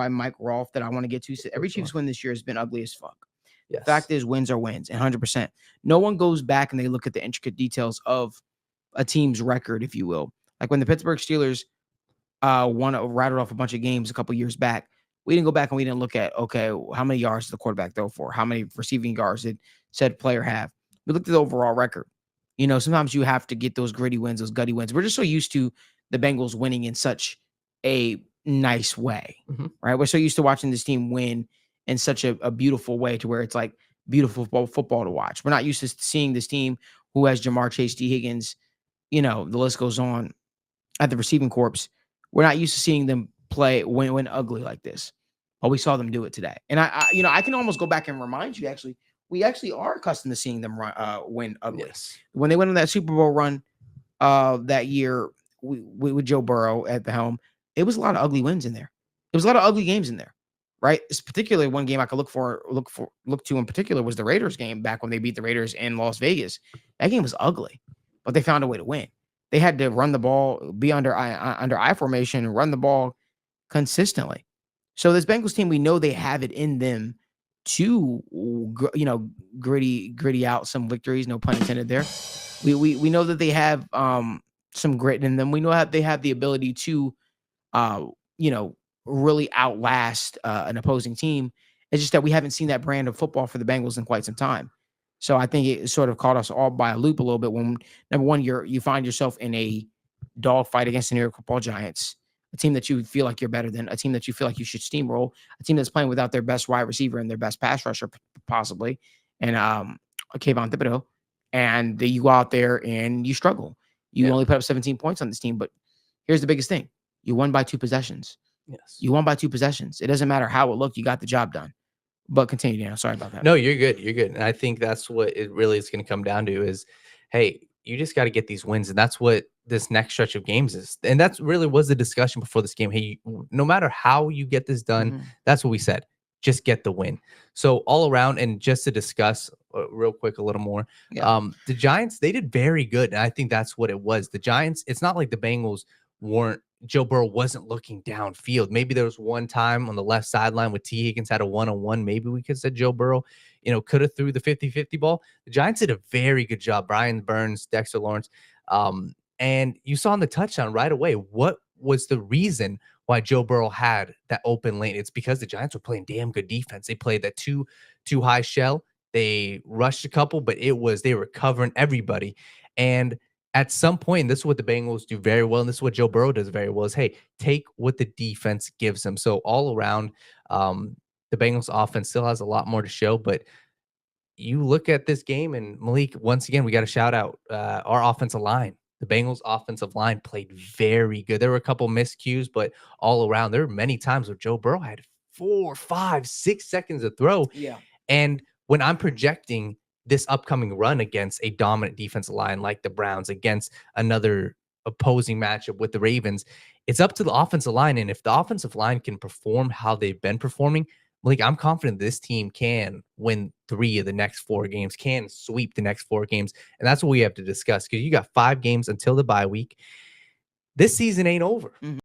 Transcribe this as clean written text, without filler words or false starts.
by Mike Rolfe that I want to get to. Every Chiefs win this year has been ugly as fuck. Yes. The fact is, wins are wins, and 100%. No one goes back and they look at the intricate details of a team's record, if you will. Like when the Pittsburgh Steelers rattled off a bunch of games a couple years back, we didn't go back and we didn't look at, okay, how many yards did the quarterback throw for? How many receiving yards did said player have? We looked at the overall record. Sometimes you have to get those gritty wins, those gutty wins. We're just so used to the Bengals winning in such a nice way, right? We're so used to watching this team win in such a beautiful way to where it's like beautiful football to watch. We're not used to seeing this team who has Jamar Chase, T. Higgins, the list goes on at the receiving corps. We're not used to seeing them play win ugly like this. But we saw them do it today. And I can almost go back and remind you, actually, we actually are accustomed to seeing them win ugly. Yes. When they went on that Super Bowl run that year with Joe Burrow at the helm, it was a lot of ugly wins in there. There was a lot of ugly games in there, right? It's particularly one game I could look to in particular was the Raiders game back when they beat the Raiders in Las Vegas. That game was ugly, but they found a way to win. They had to run the ball, be under I formation, and run the ball consistently. So this Bengals team, we know they have it in them to, gritty out some victories. No pun intended there. We know that they have some grit in them. We know they have the ability to, really outlast an opposing team. It's just that we haven't seen that brand of football for the Bengals in quite some time. So I think it sort of caught us all by a loop a little bit when, number one, you find yourself in a dogfight against the New York Football Giants, a team that you feel like you're better than, a team that you feel like you should steamroll, a team that's playing without their best wide receiver and their best pass rusher, possibly, and Kayvon Thibodeau, and you go out there and you struggle. You only put up 17 points on this team, but here's the biggest thing. You won by 2 possessions. Yes. You won by 2 possessions. It doesn't matter how it looked. You got the job done. But continue, Dan. Sorry about that. No, you're good. You're good. And I think that's what it really is going to come down to is, hey, you just got to get these wins. And that's what this next stretch of games is. And that's really was the discussion before this game. Hey, no matter how you get this done, that's what we said. Just get the win. So all around, and just to discuss real quick a little more, the Giants, they did very good. And I think that's what it was. The Giants, it's not like the Bengals Joe Burrow wasn't looking downfield. Maybe there was one time on the left sideline with T. Higgins had a one-on-one. Maybe we could say Joe Burrow, could have threw the 50-50 ball. The Giants did a very good job. Brian Burns, Dexter Lawrence. And you saw in the touchdown right away, what was the reason why Joe Burrow had that open lane? It's because the Giants were playing damn good defense. They played that too high shell. They rushed a couple, but they were covering everybody. And at some point, this is what the Bengals do very well, and this is what Joe Burrow does very well, is, hey, take what the defense gives them. So all around, the Bengals offense still has a lot more to show, but you look at this game, and Malik, once again, we got to shout out our offensive line. The Bengals offensive line played very good. There were a couple miscues, but all around, there were many times where Joe Burrow had 4, 5, 6 seconds to throw. Yeah. And when I'm projecting this upcoming run against a dominant defensive line like the Browns, against another opposing matchup with the Ravens, it's up to the offensive line. And if the offensive line can perform how they've been performing, Malik, I'm confident this team can win 3 of the next 4 games, can sweep the next 4 games. And that's what we have to discuss, because you got 5 games until the bye week. This season ain't over.